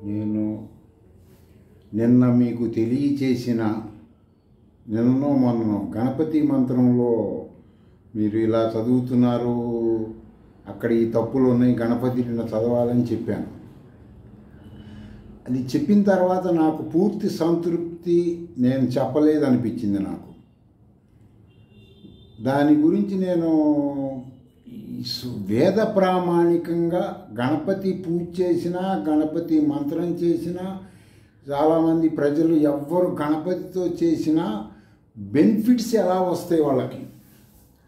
నేను నిన్న మీకు తెలియచేసిన నిన్ననో మొన్ననో గణపతి మంత్రంలో మీరు ఇలా చదువుతున్నారు, అక్కడ ఈ తప్పులు ఉన్నాయి, గణపతిని చదవాలని చెప్పాను. అది చెప్పిన తర్వాత నాకు పూర్తి సంతృప్తి నేను చెప్పలేదనిపించింది. నాకు దాని గురించి నేను వేద ప్రామాణికంగా గణపతి పూజ చేసినా, గణపతి మంత్రం చేసినా, చాలామంది ప్రజలు ఎవ్వరు గణపతితో చేసినా బెనిఫిట్స్ ఎలా వస్తాయి వాళ్ళకి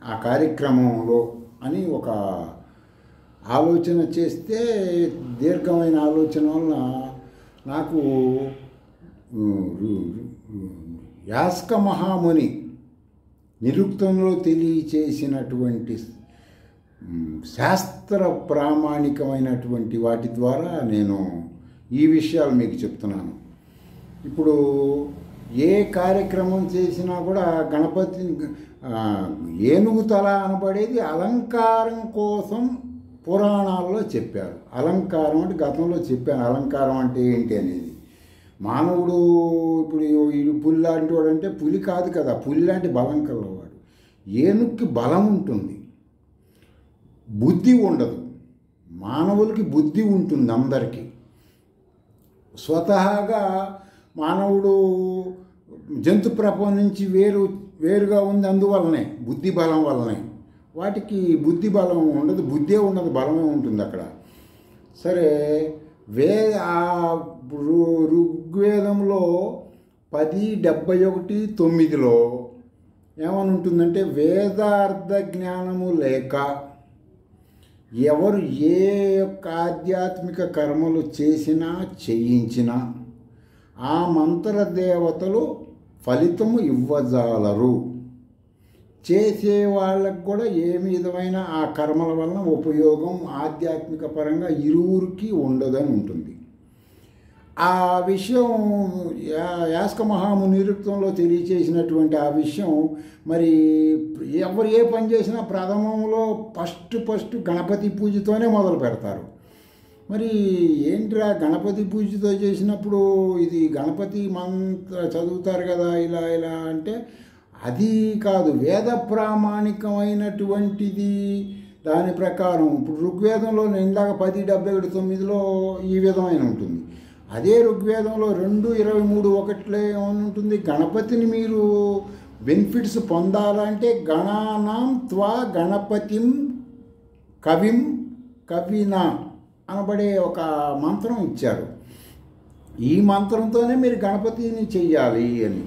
ఆ కార్యక్రమంలో అని ఒక ఆలోచన చేస్తే, దీర్ఘమైన ఆలోచన వలన నాకు యాస్క మహాముని నిరుక్తంలో తెలియచేసినటువంటి శాస్త్ర ప్రామాణికమైనటువంటి వాటి ద్వారా నేను ఈ విషయాలు మీకు చెప్తున్నాను. ఇప్పుడు ఏ కార్యక్రమం చేసినా కూడా గణపతి ఏనుగు తల అనబడేది అలంకారం కోసం పురాణాల్లో చెప్పారు. అలంకారం అంటే గతంలో చెప్పాను, అలంకారం అంటే ఏంటి అనేది. మానవుడు ఇప్పుడు ఇది పులి లాంటి వాడు అంటే పులి కాదు కదా, పులి లాంటి బలం కలవాడు. ఏనుగుకి బలం ఉంటుంది, బుద్ధి ఉండదు. మానవులకి బుద్ధి ఉంటుంది అందరికీ. స్వతహాగా మానవుడు జంతు ప్రపంచం నుంచి వేరుగా ఉంది, అందువల్లనే బుద్ధి బలం వల్లనే. వాటికి బుద్ధి బలం ఉండదు, బుద్ధే ఉండదు, బలమే ఉంటుంది అక్కడ. సరే, ఋగ్వేదంలో 10:71-9లో ఏమని ఉంటుందంటే, వేదార్థ జ్ఞానము లేక ఎవరు ఏ యొక్క ఆధ్యాత్మిక కర్మలు చేసినా చేయించినా ఆ మంత్రదేవతలు ఫలితము ఇవ్వజాలరు. చేసే వాళ్ళకు కూడా ఏ విధమైన ఆ కర్మల వలన ఉపయోగం ఆధ్యాత్మిక పరంగా ఇరువురికి ఉండదని ఉంటుంది. ఆ విషయం యాస్క మహాముని నిరుక్తంలో తెలియచేసినటువంటి ఆ విషయం మరి ఎవరు ఏ పని చేసినా ప్రథమంలో ఫస్ట్ గణపతి పూజతోనే మొదలు పెడతారు. మరి ఏంట్రా గణపతి పూజతో చేసినప్పుడు ఇది గణపతి మంత్ర చదువుతారు కదా ఇలా అంటే అది కాదు, వేద ప్రామాణికమైనటువంటిది. దాని ప్రకారం ఇప్పుడు ఋగ్వేదంలో నేను ఇందాక 10:71-9లో ఈ విధమైన ఉంటుంది. అదే ఋగ్వేదంలో 2:23-1లో ఏమని ఉంటుంది, గణపతిని మీరు బెనిఫిట్స్ పొందాలంటే గణానాం త్వా గణపతిం కవినా అనబడే ఒక మంత్రం ఇచ్చారు. ఈ మంత్రంతోనే మీరు గణపతిని చెయ్యాలి అని.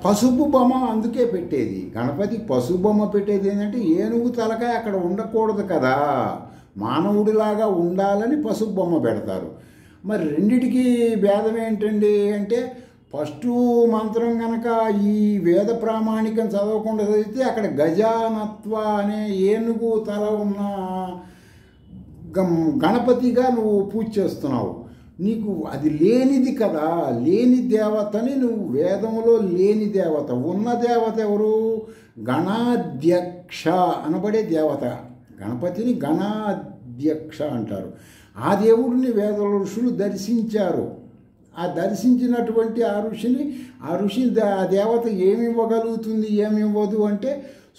పసుపు బొమ్మ అందుకే పెట్టేది, గణపతి పసుపు బొమ్మ పెట్టేది ఏంటంటే ఏనుగు తలకాయ అక్కడ ఉండకూడదు కదా, మానవుడిలాగా ఉండాలని పసుపు బొమ్మ పెడతారు. మరి రెండిటికి భేదం ఏంటండి అంటే, ఫస్ట్ మంత్రం కనుక ఈ వేద ప్రామాణికం చదవకుండా చదివితే అక్కడ గజానత్వ అనే ఏనుగు తల ఉన్న గణపతిగా నువ్వు పూజ చేస్తున్నావు. నీకు అది లేనిది కదా, లేని దేవతని నువ్వు వేదంలో లేని దేవత. ఉన్న దేవత ఎవరు? గణాధ్యక్ష అనబడే దేవత. గణపతిని గణాధ్యక్ష అంటారు. ఆ దేవుడిని వేద ఋషులు దర్శించారు. ఆ దర్శించినటువంటి ఆ ఋషి ఆ దేవత ఏమి ఇవ్వగలుగుతుంది, ఏమి ఇవ్వదు అంటే,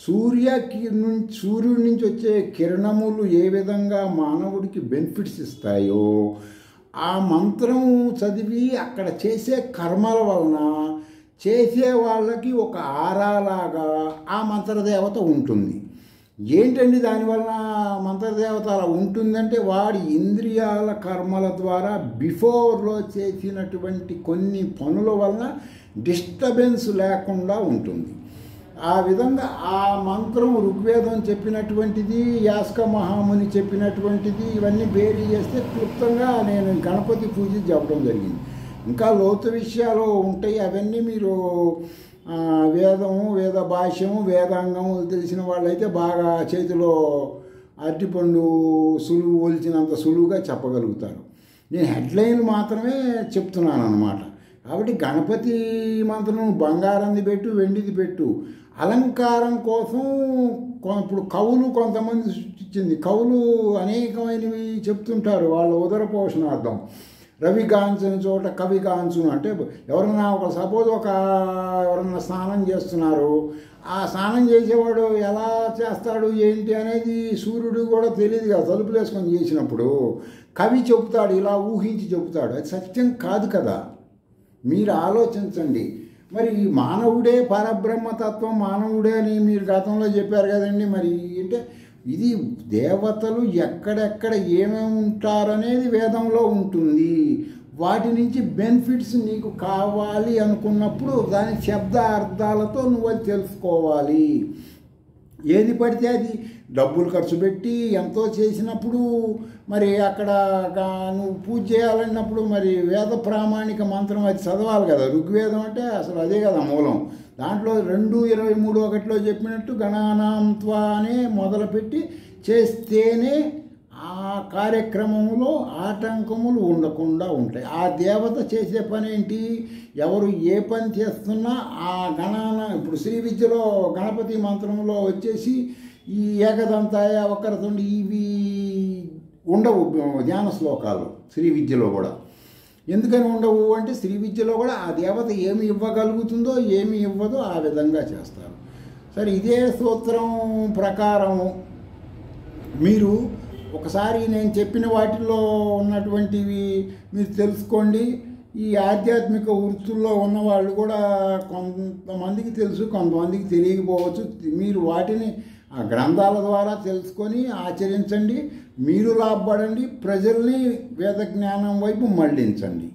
సూర్యుడి నుంచి వచ్చే కిరణములు ఏ విధంగా మానవుడికి బెనిఫిట్స్ ఇస్తాయో ఆ మంత్రం చదివి అక్కడ చేసే కర్మల వలన చేసే వాళ్ళకి ఒక ఆరాలాగా ఆ మంత్రదేవత ఉంటుంది. ఏంటండి దానివలన మంత్రదేవత అలా ఉంటుందంటే, వాడి ఇంద్రియాల కర్మల ద్వారా బిఫోర్లో చేసినటువంటి కొన్ని పనుల వలన డిస్టర్బెన్స్ లేకుండా ఉంటుంది. ఆ విధంగా ఆ మంత్రం ఋగ్వేదం చెప్పినటువంటిది, యాస్క మహాముని చెప్పినటువంటిది, ఇవన్నీ బేరీ చేస్తే క్లుప్తంగా నేను గణపతి పూజ చెప్పడం జరిగింది. ఇంకా లోతు విషయాలు ఉంటాయి, అవన్నీ మీరు వేదము, వేద భాష్యము, వేదాంగము తెలిసిన వాళ్ళైతే బాగా చేతిలో అరటిపండు సులువు ఒలిచినంత సులువుగా చెప్పగలుగుతారు. నేను హెడ్లైన్ మాత్రమే చెప్తున్నాను అన్నమాట. కాబట్టి గణపతి మంత్రం బంగారంది పెట్టు, వెండిది పెట్టు, అలంకారం కోసం ఇప్పుడు కవులు కొంతమంది సృష్టించింది. కవులు అనేకమైనవి చెప్తుంటారు వాళ్ళ ఉదర పోషణార్థం. రవిగాంచని చోట కవిగాంచును అంటే ఎవరన్నా సపోజ్ ఎవరన్నా స్నానం చేస్తున్నారు, ఆ స్నానం చేసేవాడు ఎలా చేస్తాడు ఏంటి అనేది సూర్యుడు కూడా తెలియదు కదా తలుపులు వేసుకొని చేసినప్పుడు. కవి చెబుతాడు, ఇలా ఊహించి చెబుతాడు, అది సత్యం కాదు కదా. మీరు ఆలోచించండి. మరి మానవుడే పరబ్రహ్మతత్వం, మానవుడే అని మీరు గతంలో చెప్పారు కదండి. మరి అంటే ఇది దేవతలు ఎక్కడెక్కడ ఏమేమి ఉంటారనేది వేదంలో ఉంటుంది. వాటి నుంచి బెనిఫిట్స్ నీకు కావాలి అనుకున్నప్పుడు దాని శబ్ద అర్థాలతో నువ్వు అది తెలుసుకోవాలి. ఏది పడితే అది డబ్బులు ఖర్చు పెట్టి ఎంతో చేసినప్పుడు మరి అక్కడ నువ్వు పూజ చేయాలన్నప్పుడు మరి వేద ప్రామాణిక మంత్రం అది చదవాలి కదా. ఋగ్వేదం అంటే అసలు అదే కదా మూలం. దాంట్లో 2:23 చెప్పినట్టు గణానాంత్వా అనే మొదలుపెట్టి చేస్తేనే ఆ కార్యక్రమంలో ఆటంకములు ఉండకుండా ఉంటాయి. ఆ దేవత చేసే పని ఏంటి, ఎవరు ఏ పని చేస్తున్నా ఆ ఇప్పుడు శ్రీ విద్యలో గణపతి మంత్రంలో వచ్చేసి ఈ ఏకదంతాయ వక్రతుండి ఇవి ఉండవు ధ్యాన శ్లోకాలు శ్రీ విద్యలో కూడా. ఎందుకని ఉండవు అంటే శ్రీ విద్యలో కూడా ఆ దేవత ఏమి ఇవ్వగలుగుతుందో ఏమి ఇవ్వదో ఆ విధంగా చేస్తారు. సరే, ఇదే సూత్రం ప్రకారం మీరు ఒకసారి నేను చెప్పిన వాటిల్లో ఉన్నటువంటివి మీరు తెలుసుకోండి. ఈ ఆధ్యాత్మిక వృత్తుల్లో ఉన్నవాళ్ళు కూడా కొంతమందికి తెలుసు, కొంతమందికి తెలియకపోవచ్చు. మీరు వాటిని ఆ గ్రంథాల ద్వారా తెలుసుకొని ఆచరించండి. మీరు లాభపడండి, ప్రజల్ని వేద జ్ఞానం వైపు మళ్లించండి.